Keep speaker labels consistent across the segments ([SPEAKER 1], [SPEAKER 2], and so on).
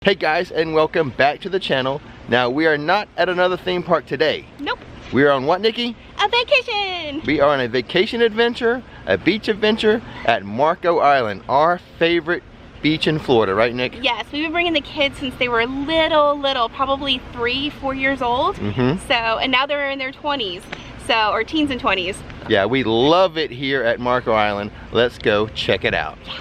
[SPEAKER 1] Hey guys, and welcome back to the channel. Now we are not at another theme park today.
[SPEAKER 2] Nope.
[SPEAKER 1] We are on what, Nikki?
[SPEAKER 2] A vacation.
[SPEAKER 1] We are on a vacation adventure, a beach adventure at Marco Island, our favorite beach in Florida, right Nick?
[SPEAKER 2] Yes, we've been bringing the kids since they were little, probably 3-4 years old. So, and now they're in their 20s, so, or teens and 20s.
[SPEAKER 1] Yeah, we love it here at Marco Island. Let's go check it out.
[SPEAKER 2] Yeah.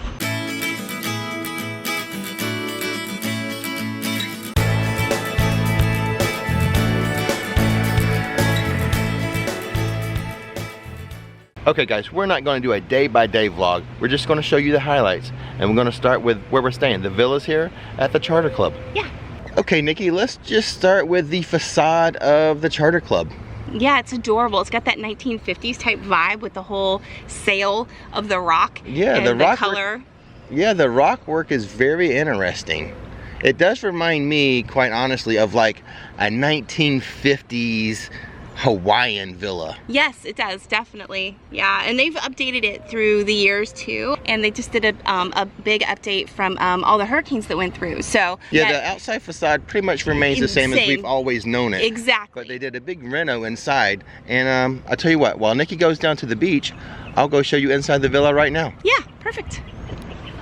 [SPEAKER 1] Okay guys, we're not going to do a day-by-day vlog. We're just going to show you the highlights. And we're going to start with where we're staying. The villa's here at the Charter Club.
[SPEAKER 2] Yeah.
[SPEAKER 1] Okay, Nikki, let's just start with the facade of the Charter Club.
[SPEAKER 2] Yeah, it's adorable. It's got that 1950s type vibe with the whole sail of the rock.
[SPEAKER 1] Yeah,
[SPEAKER 2] and
[SPEAKER 1] the rock
[SPEAKER 2] color.
[SPEAKER 1] Yeah, the rock work is very interesting. It does remind me, quite honestly, of like a 1950s Hawaiian villa.
[SPEAKER 2] Yes, it does, definitely. Yeah, and they've updated it through the years too, and they just did a big update from all the hurricanes that went through. So
[SPEAKER 1] yeah, the outside facade pretty much remains the same as we've always known it.
[SPEAKER 2] Exactly.
[SPEAKER 1] But they did a big reno inside, and I'll tell you what, while Nikki goes down to the beach, I'll go show you inside the villa right now.
[SPEAKER 2] Yeah, perfect.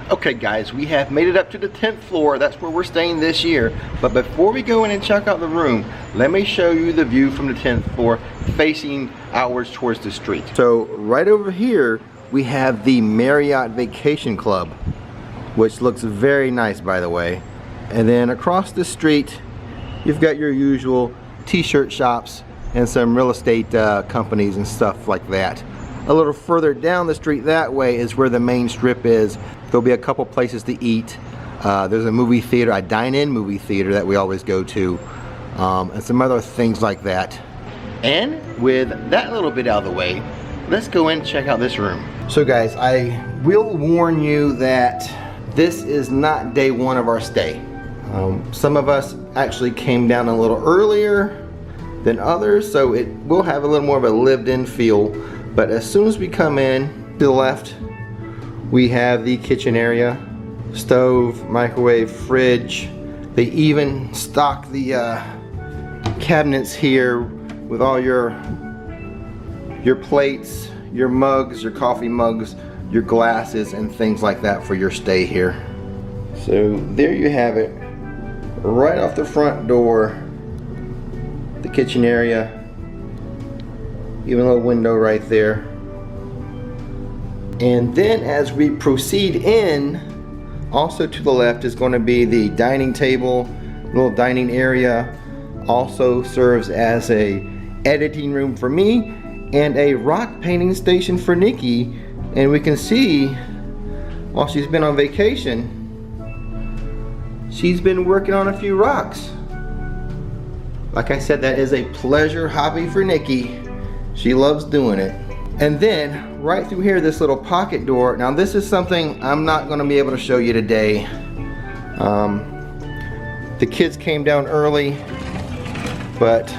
[SPEAKER 1] Okay guys, we have made it up to the 10th floor. That's where we're staying this year. But before we go in and check out the room, let me show you the view from the 10th floor facing outwards towards the street. So right over here, we have the Marriott Vacation Club, which looks very nice, by the way. And then across the street, you've got your usual t-shirt shops and some real estate companies and stuff like that. A little further down the street that way is where the main strip is. There'll be a couple places to eat. There's a movie theater, a dine-in movie theater that we always go to, and some other things like that. And with that little bit out of the way, let's go in and check out this room. So guys, I will warn you that this is not day one of our stay. Some of us actually came down a little earlier than others, so it will have a little more of a lived-in feel. But as soon as we come in to the left, we have the kitchen area, stove, microwave, fridge. They even stock the cabinets here with all your plates, your mugs, your coffee mugs, your glasses, and things like that for your stay here. So there you have it, right off the front door, the kitchen area, even a little window right there. And then as we proceed in, also to the left is going to be the dining table, little dining area. Also serves as a editing room for me and a rock painting station for Nikki. And we can see, while she's been on vacation, she's been working on a few rocks. Like I said, that is a pleasure hobby for Nikki. She loves doing it. And then right through here, this little pocket door. Now this is something I'm not going to be able to show you today. The kids came down early, but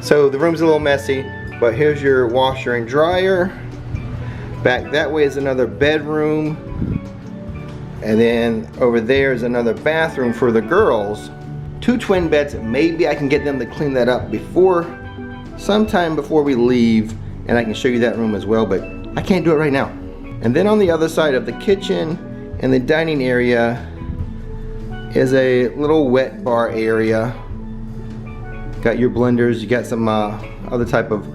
[SPEAKER 1] so the room's a little messy, but here's your washer and dryer. Back that way is another bedroom, and then over there is another bathroom for the girls. 2 twin beds. Maybe I can get them to clean that up sometime before we leave, and I can show you that room as well, but I can't do it right now. And then on the other side of the kitchen and the dining area is a little wet bar area. Got your blenders, you got some other type of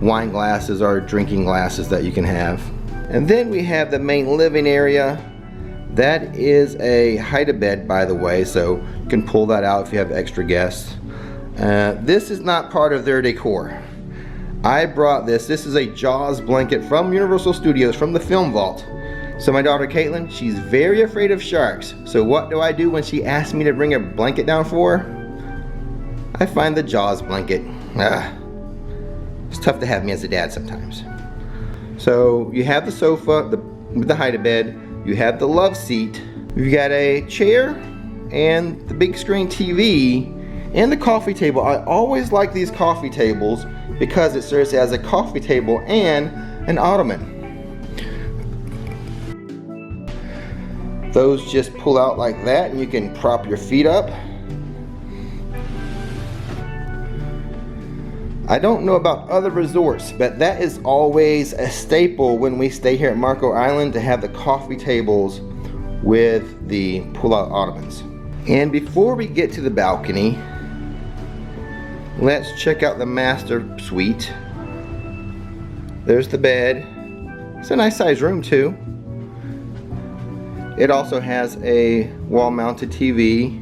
[SPEAKER 1] wine glasses or drinking glasses that you can have. And then we have the main living area. That is a hide-a-bed, by the way, so you can pull that out if you have extra guests. This is not part of their decor. I brought this. This is a Jaws blanket from Universal Studios, from the Film Vault. So my daughter Caitlin, she's very afraid of sharks. So what do I do when she asks me to bring a blanket down for her? I find the Jaws blanket. It's tough to have me as a dad sometimes. So you have the sofa with the hide-a-bed. You have the love seat. You've got a chair and the big screen TV and the coffee table. I always like these coffee tables because it serves as a coffee table and an ottoman. Those just pull out like that and you can prop your feet up. I don't know about other resorts, but that is always a staple when we stay here at Marco Island, to have the coffee tables with the pull-out ottomans. And before we get to the balcony, let's check out the master suite. There's the bed. It's a nice size room too. It also has a wall-mounted TV.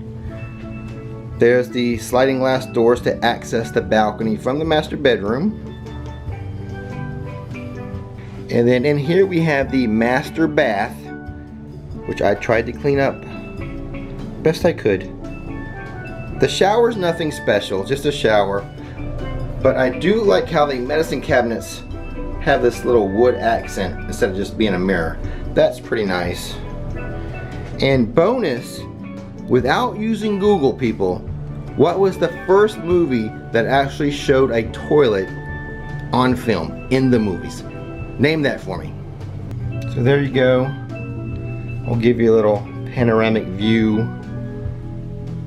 [SPEAKER 1] There's the sliding glass doors to access the balcony from the master bedroom. And then in here we have the master bath, which I tried to clean up best I could. The shower's nothing special, just a shower. But I do like how the medicine cabinets have this little wood accent instead of just being a mirror. That's pretty nice. And bonus, without using Google, people, what was the first movie that actually showed a toilet on film in the movies? Name that for me. So there you go. I'll give you a little panoramic view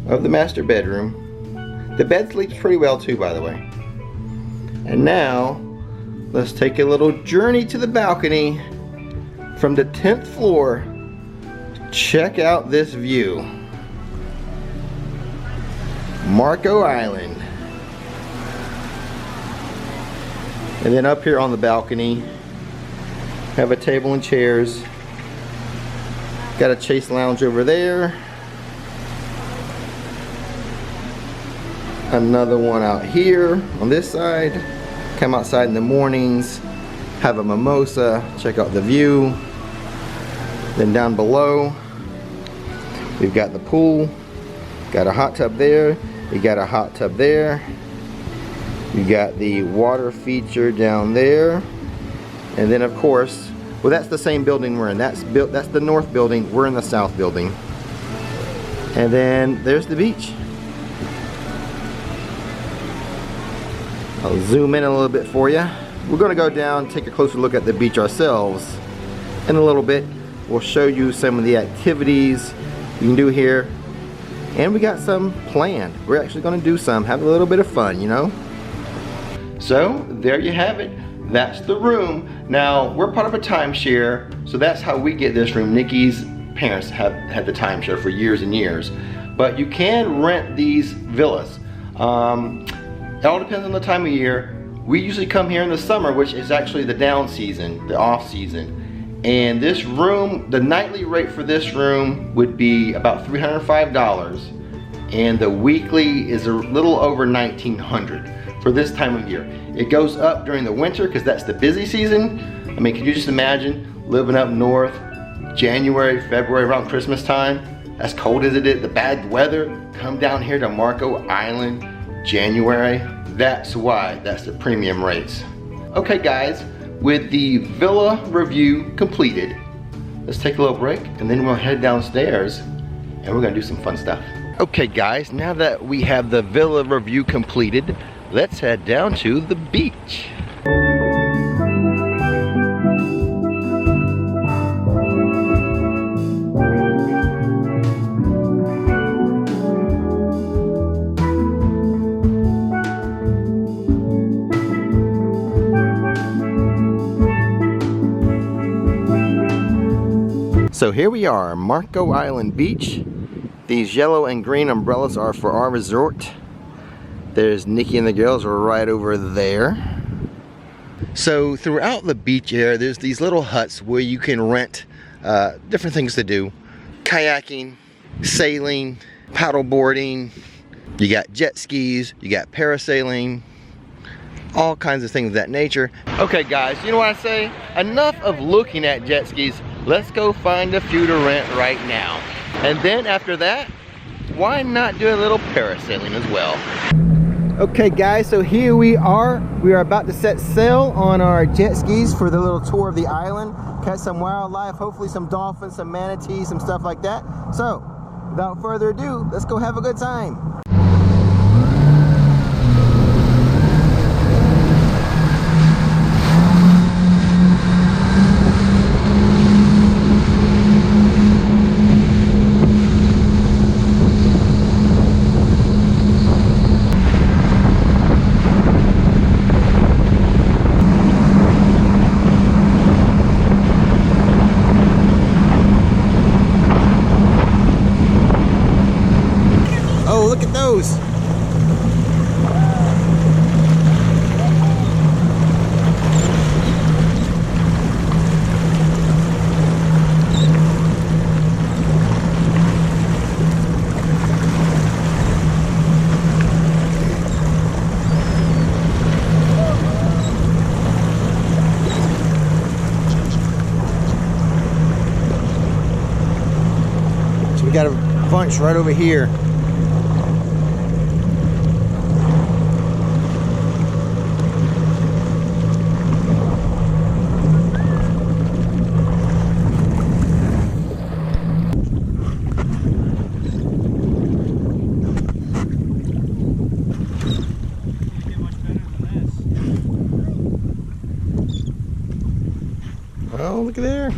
[SPEAKER 1] of the master bedroom. The bed sleeps pretty well too, by the way. And now, let's take a little journey to the balcony from the 10th floor. Check out this view. Marco Island. And then up here on the balcony, have a table and chairs. Got a chase lounge over there. Another one out here on this side. Come outside in the mornings, have a mimosa, check out the view. Then down below, we've got the pool. Got a hot tub there. You got a hot tub there. You got the water feature down there. And then of course, well, that's the same building we're in. That's the north building. We're in the south building. And then there's the beach. I'll zoom in a little bit for you. We're gonna go down, take a closer look at the beach ourselves in a little bit. We'll show you some of the activities you can do here. And we got some planned. We're actually gonna do some, have a little bit of fun, you know? So, there you have it. That's the room. Now, we're part of a timeshare, so that's how we get this room. Nikki's parents have had the timeshare for years and years. But you can rent these villas. It all depends on the time of year. We usually come here in the summer, which is actually the down season, the off season. And this room, the nightly rate for this room would be about $305. And the weekly is a little over $1,900 for this time of year. It goes up during the winter because that's the busy season. I mean, can you just imagine living up north, January, February, around Christmas time? As cold as it is, the bad weather, come down here to Marco Island, January. That's why that's the premium rates. Okay guys, with the villa review completed, let's take a little break and then we'll head downstairs and we're gonna do some fun stuff. Okay guys, now that we have the villa review completed, let's head down to the beach. So here we are, Marco Island Beach. These yellow and green umbrellas are for our resort. There's Nikki and the girls are right over there. So throughout the beach area, there's these little huts where you can rent different things to do. Kayaking, sailing, paddleboarding. You got jet skis, you got parasailing, all kinds of things of that nature. Okay guys, you know what I say? Enough of looking at jet skis. Let's go find a few to rent right now. And then after that, why not do a little parasailing as well? Okay guys, so here we are. We are about to set sail on our jet skis for the little tour of the island. Catch some wildlife, hopefully some dolphins, some manatees, some stuff like that. So, without further ado, let's go have a good time. got a bunch right over here. Oh, look at there.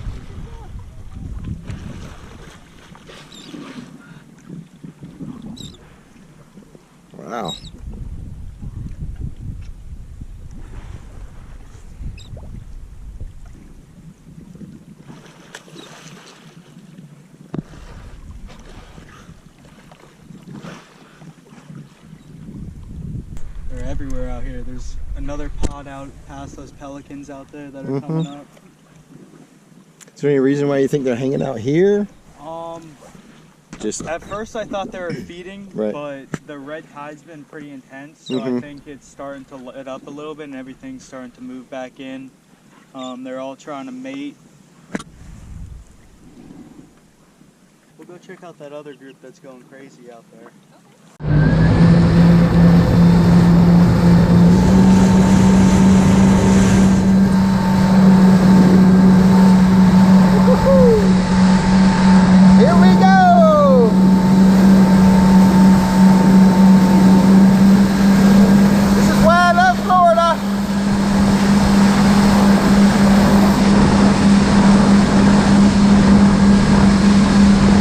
[SPEAKER 1] Wow.
[SPEAKER 3] They're everywhere out here. There's another pod out past those pelicans out there that are coming up.
[SPEAKER 1] Is there any reason why you think they're hanging out here? Just
[SPEAKER 3] At first I thought they were feeding,
[SPEAKER 1] Right.
[SPEAKER 3] but the red tide's been pretty intense, so I think it's starting to let up a little bit and everything's starting to move back in. They're all trying to mate. We'll go check out that other group that's going crazy out there.
[SPEAKER 1] here we go. This is why I love Florida.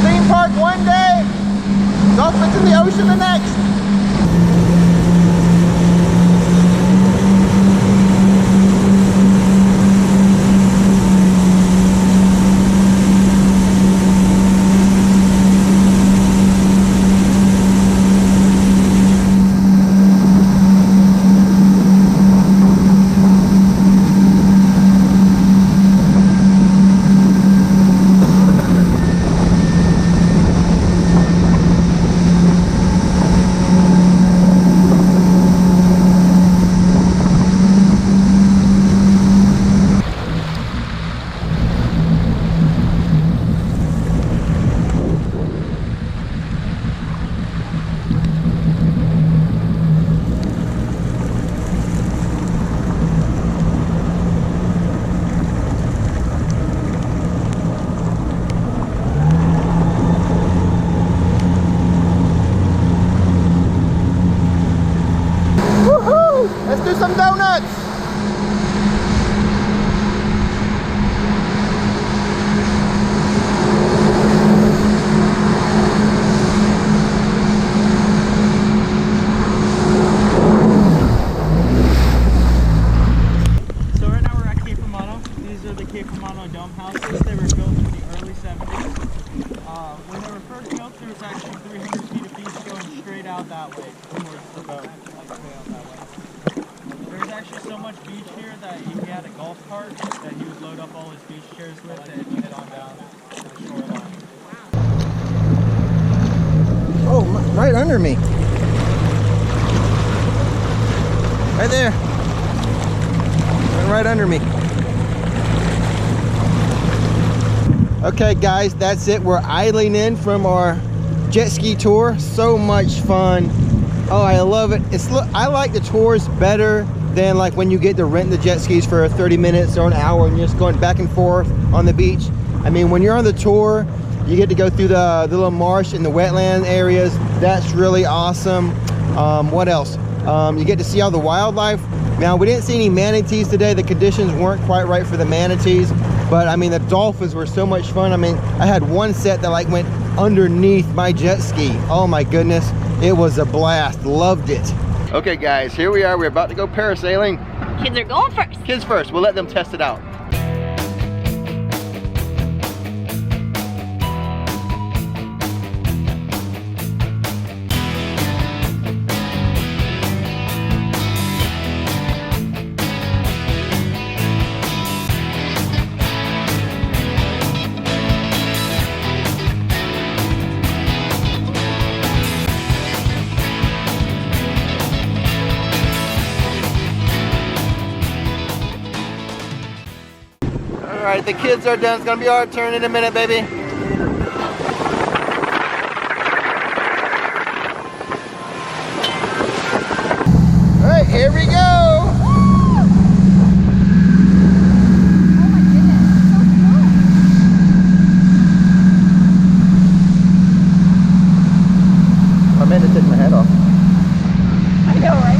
[SPEAKER 1] Theme park one day, dolphins in the ocean the next. Let's do some donuts.
[SPEAKER 3] So right now we're at Cape Romano. These are the Cape Romano dome houses. They were built in the early 70s. When they were first built, there was actually 300 feet of beach going straight out that way towards the boat, like way out that way. There's actually so much beach here that he had a golf cart that he would load up all his beach chairs with and head on down to the shoreline.
[SPEAKER 1] Oh, right under me. Right there. Went right under me. Okay guys, that's it. We're idling in from our jet ski tour. So much fun. Oh, I love it. I like the tours better than like when you get to rent the jet skis for 30 minutes or an hour and you're just going back and forth on the beach. I mean, when you're on the tour, you get to go through the little marsh and the wetland areas. That's really awesome. What else? You get to see all the wildlife. Now, we didn't see any manatees today. The conditions weren't quite right for the manatees, but I mean, the dolphins were so much fun. I mean, I had one set that like went underneath my jet ski. Oh my goodness, it was a blast. Loved it. Okay guys, here we are. We're about to go parasailing.
[SPEAKER 2] Kids are going first.
[SPEAKER 1] Kids first. We'll let them test it out. All right, the kids are done. It's gonna be our turn in a minute, baby. Here we go.
[SPEAKER 2] Oh my goodness, so
[SPEAKER 1] I meant to take my hat off.
[SPEAKER 2] smooth. I know, right?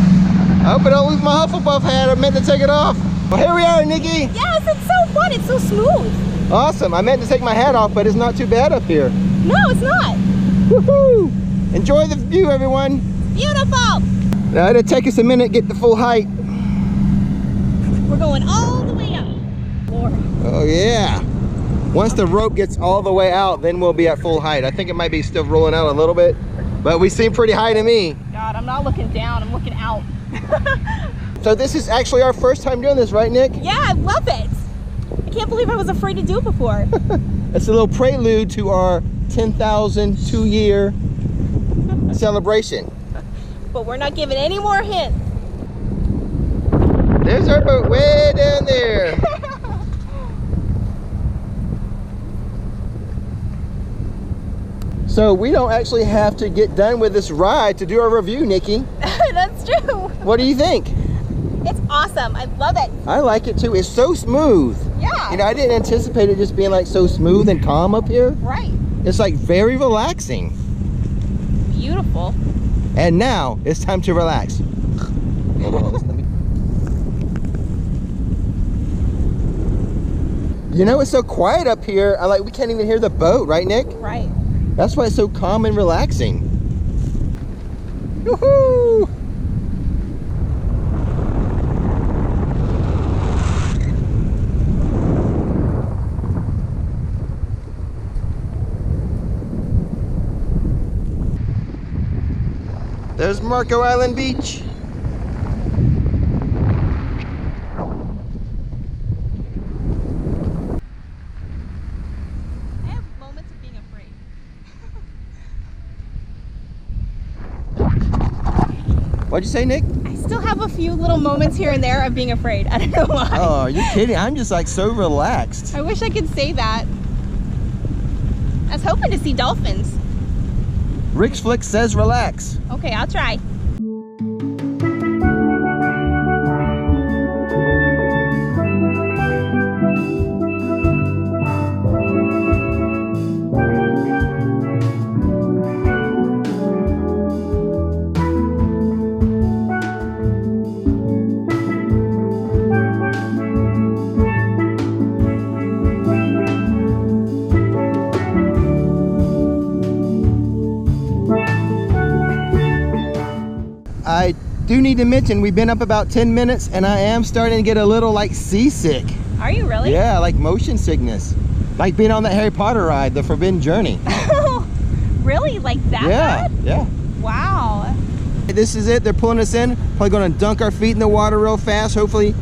[SPEAKER 1] I hope I don't lose my Hufflepuff hat. I meant to take it off. Well, here we are, Nikki.
[SPEAKER 2] Yes, it's so fun. It's so smooth.
[SPEAKER 1] Awesome. I meant to take my hat off, but it's not too bad up here.
[SPEAKER 2] No, it's not.
[SPEAKER 1] Woohoo! Enjoy the view, everyone.
[SPEAKER 2] Beautiful.
[SPEAKER 1] Now, it'll take us a minute to get the full height.
[SPEAKER 2] We're going all the way up. Laura.
[SPEAKER 1] Oh, yeah. Once the rope gets all the way out, then we'll be at full height. I think it might be still rolling out a little bit, but we seem pretty high to me.
[SPEAKER 2] God, I'm not looking down. I'm looking out.
[SPEAKER 1] So this is actually our first time doing this, right, Nick?
[SPEAKER 2] Yeah, I love it. I can't believe I was afraid to do it before.
[SPEAKER 1] It's a little prelude to our 10,000 2-year celebration.
[SPEAKER 2] But we're not giving any more hints.
[SPEAKER 1] There's our boat way down there. So we don't actually have to get done with this ride to do our review, Nikki.
[SPEAKER 2] That's true.
[SPEAKER 1] What do you think?
[SPEAKER 2] It's awesome. I love it.
[SPEAKER 1] I like it too. It's so smooth.
[SPEAKER 2] Yeah.
[SPEAKER 1] You know, I didn't anticipate it just being like so smooth and calm up here.
[SPEAKER 2] Right.
[SPEAKER 1] It's like very relaxing.
[SPEAKER 2] Beautiful.
[SPEAKER 1] And now it's time to relax. Hold on, let me... You know, it's so quiet up here. We can't even hear the boat, right, Nick?
[SPEAKER 2] Right.
[SPEAKER 1] That's why it's so calm and relaxing. Woohoo! There's Marco Island Beach.
[SPEAKER 2] I have moments of being afraid.
[SPEAKER 1] What'd you say, Nick?
[SPEAKER 2] I still have a few little moments here and there of being afraid. I don't know why.
[SPEAKER 1] Oh, are you kidding? I'm just like so relaxed.
[SPEAKER 2] I wish I could say that. I was hoping to see dolphins.
[SPEAKER 1] Rick's Flix says relax.
[SPEAKER 2] Okay, I'll try.
[SPEAKER 1] I do need to mention we've been up about 10 minutes and I am starting to get a little like seasick.
[SPEAKER 2] Are you really?
[SPEAKER 1] Yeah, like motion sickness. Like being on that Harry Potter ride, the Forbidden Journey.
[SPEAKER 2] Really? Like that
[SPEAKER 1] Yeah,
[SPEAKER 2] bad?
[SPEAKER 1] yeah.
[SPEAKER 2] Wow.
[SPEAKER 1] This is it. They're pulling us in. Probably going to dunk our feet in the water real fast. Hopefully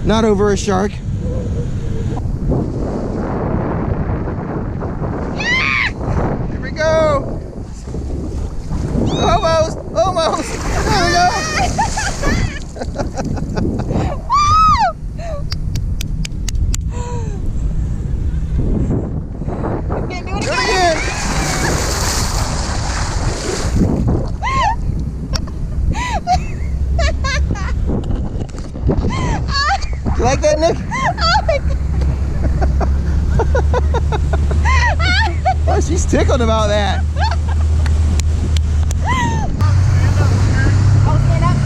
[SPEAKER 1] not over a shark. Here we go. Almost, almost. There we go.
[SPEAKER 2] Okay, do it
[SPEAKER 1] Do it
[SPEAKER 2] again.
[SPEAKER 1] again. You like that, Nick?
[SPEAKER 2] Oh my God.
[SPEAKER 1] Oh, she's tickled about that.
[SPEAKER 2] Oh, stand up.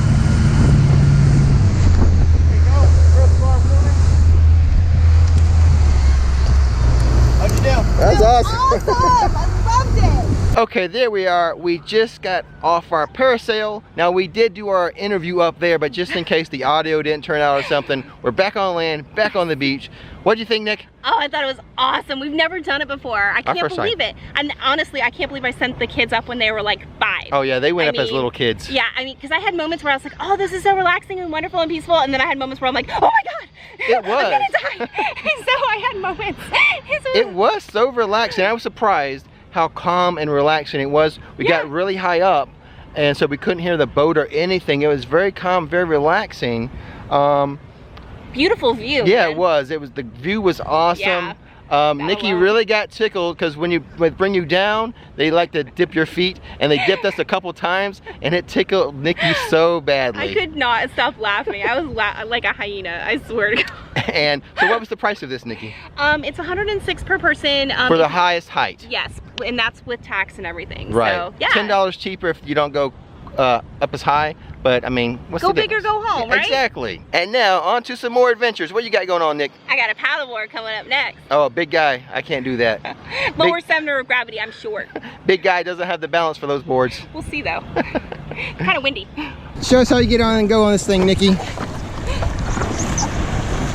[SPEAKER 3] How'd you do?
[SPEAKER 1] That's awesome.
[SPEAKER 2] Awesome. I loved it.
[SPEAKER 1] Okay, there we are. We just got off our parasail. Now, we did do our interview up there, but just in case the audio didn't turn out or something, we're back on land, back on the beach. What do you think, Nick?
[SPEAKER 2] Oh, I thought it was awesome. We've never done it before. I can't
[SPEAKER 1] first time.
[SPEAKER 2] believe it. And honestly, I can't believe I sent the kids up when they were like 5.
[SPEAKER 1] Oh yeah, they went up as
[SPEAKER 2] mean,
[SPEAKER 1] little kids.
[SPEAKER 2] Yeah, I mean, because I had moments where I was like, oh, this is so relaxing and wonderful and peaceful. And then I had moments where I'm like, oh my God,
[SPEAKER 1] It was.
[SPEAKER 2] I'm gonna die. So I had moments.
[SPEAKER 1] It was so relaxing. I was surprised how calm and relaxing it was. We got really high up, and so we couldn't hear the boat or anything. It was very calm, very relaxing.
[SPEAKER 2] Beautiful view.
[SPEAKER 1] Yeah,
[SPEAKER 2] man.
[SPEAKER 1] it was. The view was awesome.
[SPEAKER 2] Yeah.
[SPEAKER 1] Nikki really got tickled because when they bring you down, they like to dip your feet, and they dipped us a couple times, and it tickled Nikki so badly.
[SPEAKER 2] I could not stop laughing. I was like a hyena, I swear to God.
[SPEAKER 1] And so what was the price of this, Nikki?
[SPEAKER 2] It's $106 per person.
[SPEAKER 1] For the highest height?
[SPEAKER 2] Yes, and that's with tax and everything.
[SPEAKER 1] Right.
[SPEAKER 2] So, yeah.
[SPEAKER 1] $10 cheaper if you don't go up as high, but I mean, what's
[SPEAKER 2] go
[SPEAKER 1] the
[SPEAKER 2] big or
[SPEAKER 1] difference?
[SPEAKER 2] go home, right?
[SPEAKER 1] Exactly. And now on to some more adventures. What you got going on, Nick?
[SPEAKER 2] I got a paddleboard coming up next.
[SPEAKER 1] Oh, a big guy. I can't do that.
[SPEAKER 2] Lower center of gravity, I'm short.
[SPEAKER 1] Big guy doesn't have the balance for those boards.
[SPEAKER 2] We'll see though. Kind of windy.
[SPEAKER 1] Show us how you get on and go on this thing, Nikki.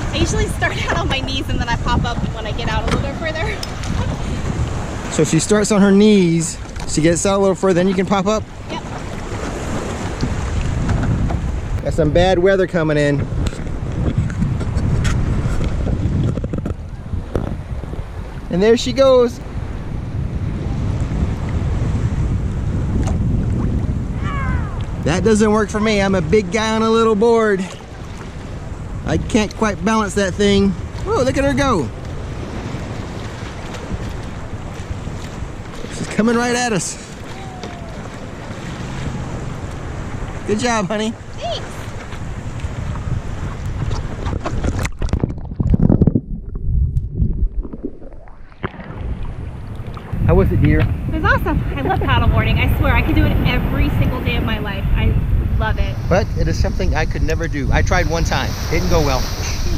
[SPEAKER 2] I usually start out on my knees and then I pop up when I get out a little bit further.
[SPEAKER 1] So she starts on her knees, she gets out a little further, then you can pop up?
[SPEAKER 2] Yep.
[SPEAKER 1] Got some bad weather coming in. And there she goes. That doesn't work for me. I'm a big guy on a little board. I can't quite balance that thing. Whoa, look at her go. She's coming right at us. Good job, honey.
[SPEAKER 2] Thanks.
[SPEAKER 1] How was it, dear?
[SPEAKER 2] It was awesome. I love paddleboarding. I swear I could do it every single day of my life. I love it.
[SPEAKER 1] But it is something I could never do. I tried one time. Didn't go well.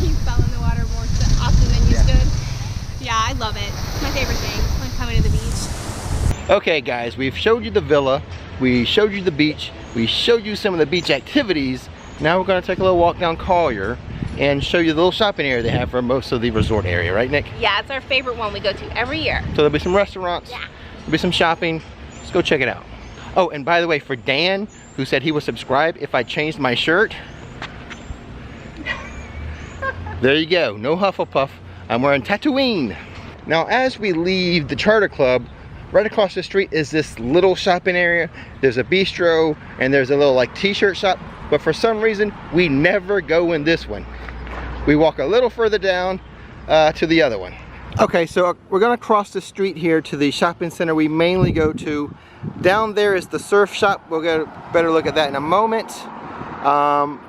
[SPEAKER 2] You fell in the water more often than you stood. Yeah, I love it. It's my favorite thing when coming to the beach.
[SPEAKER 1] Okay, guys, we've showed you the villa. We showed you the beach. We showed you some of the beach activities. Now we're going to take a little walk down Collier and show you the little shopping area they have for most of the resort area, right, Nick?
[SPEAKER 2] Yeah, it's our favorite one we go to every year.
[SPEAKER 1] So there'll be some restaurants,
[SPEAKER 2] Yeah.
[SPEAKER 1] there'll be some shopping. Let's go check it out. Oh, and by the way, for Dan, who said he would subscribe if I changed my shirt, there you go, no Hufflepuff. I'm wearing Tatooine. Now, as we leave the charter club, right across the street is this little shopping area. There's a bistro and there's a little like t-shirt shop, but for some reason, we never go in this one. We walk a little further down to the other one. Okay, so we're gonna cross the street here to the shopping center we mainly go to. Down there is the surf shop. We'll get a better look at that in a moment.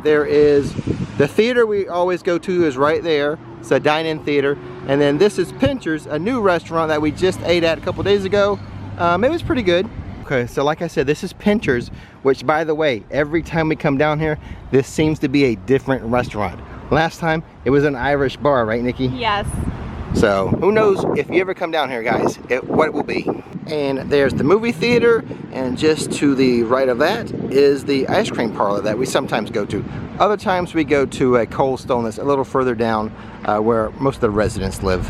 [SPEAKER 1] There is the theater we always go to is right there. It's a dine-in theater. And then this is Pincher's, a new restaurant that we just ate at a couple days ago. It was pretty good. Okay, so like I said, this is Pincher's, which by the way, every time we come down here, this seems to be a different restaurant. Last time, it was an Irish bar, right, Nikki?
[SPEAKER 2] Yes.
[SPEAKER 1] So, who knows if you ever come down here, guys, what it will be. And there's the movie theater, and just to the right of that is the ice cream parlor that we sometimes go to. Other times we go to a Cold Stone that's a little further down where most of the residents live.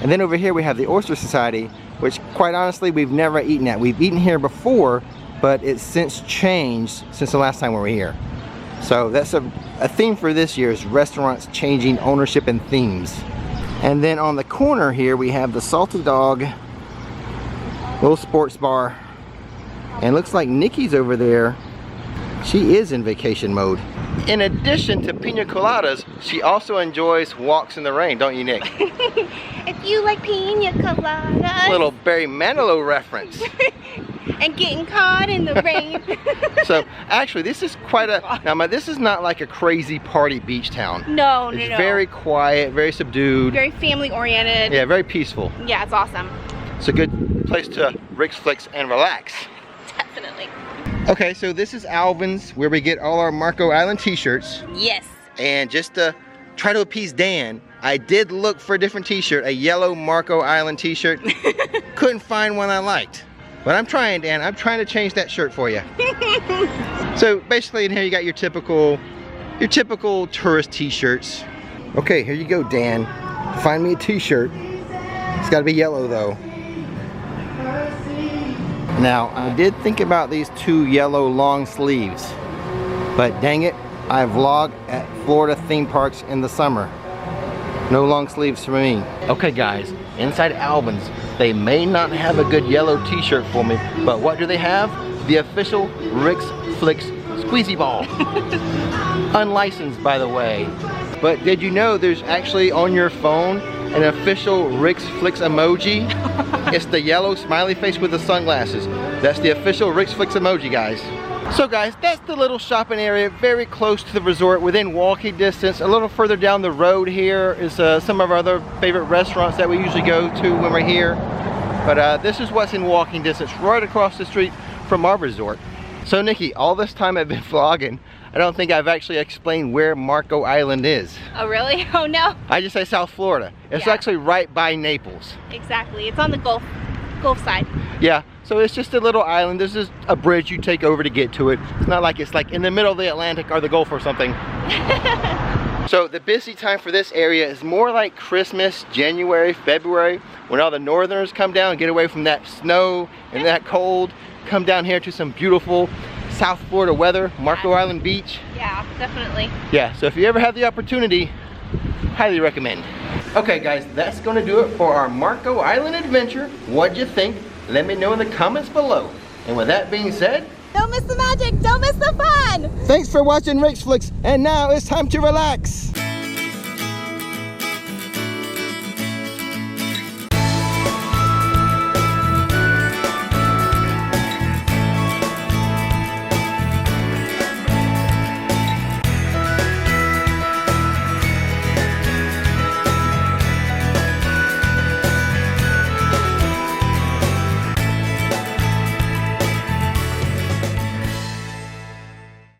[SPEAKER 1] And then over here we have the Oyster Society, which quite honestly we've never eaten at. We've eaten here before, but it's since changed since the last time we were here. So that's a theme for this year is restaurants changing ownership and themes. And then on the corner here we have the Salty Dog little sports bar. And looks like Nikki's over there. She is in vacation mode. In addition to pina coladas, she also enjoys walks in the rain, don't you, Nick?
[SPEAKER 2] If you like pina coladas.
[SPEAKER 1] Little Barry Manilow reference.
[SPEAKER 2] And getting caught in the rain.
[SPEAKER 1] So actually this is quite a, now this is not like a crazy party beach town.
[SPEAKER 2] No,
[SPEAKER 1] It's very quiet, very subdued.
[SPEAKER 2] Very family oriented.
[SPEAKER 1] Yeah, very peaceful.
[SPEAKER 2] Yeah, it's awesome.
[SPEAKER 1] It's a good place to Flix and relax.
[SPEAKER 2] Definitely.
[SPEAKER 1] Okay, so this is Alvin's, where we get all our Marco Island t-shirts.
[SPEAKER 2] Yes.
[SPEAKER 1] And just to try to appease Dan, I did look for a different t-shirt, a yellow Marco Island t-shirt. Couldn't find one I liked. But I'm trying, Dan. I'm trying to change that shirt for you. So basically in here you got your typical tourist t-shirts. Okay, here you go, Dan. Find me a t-shirt. It's got to be yellow though. Now, I did think about these two yellow long sleeves, but dang it, I vlog at Florida theme parks in the summer. No long sleeves for me. Okay guys, inside Alvin's, they may not have a good yellow t-shirt for me, but what do they have? The official Rick's Flix squeezy ball. Unlicensed, by the way. But did you know there's actually on your phone an official Flix emoji. It's the yellow smiley face with the sunglasses. That's the official Flix emoji, guys. So guys, that's the little shopping area very close to the resort, within walking distance. A little further down the road here is some of our other favorite restaurants that we usually go to when we're here. But this is what's in walking distance right across the street from our resort. So Nikki, all this time I've been vlogging, I don't think I've actually explained where Marco Island is.
[SPEAKER 2] Oh really? Oh no.
[SPEAKER 1] I just say South Florida. It's actually right by Naples.
[SPEAKER 2] Exactly. It's on the Gulf side.
[SPEAKER 1] Yeah, so it's just a little island. There's just a bridge you take over to get to it. It's not like it's like in the middle of the Atlantic or the Gulf or something. So the busy time for this area is more like Christmas, January, February, when all the northerners come down and get away from that snow and that cold, come down here to some beautiful South Florida weather, Marco Island Beach.
[SPEAKER 2] Yeah, definitely.
[SPEAKER 1] Yeah, so if you ever have the opportunity, highly recommend. Okay guys, that's gonna do it for our Marco Island adventure. What'd you think? Let me know in the comments below. And with that being said,
[SPEAKER 2] don't miss the magic, don't miss the fun!
[SPEAKER 1] thanks for watching Flix, and now it's time to relax.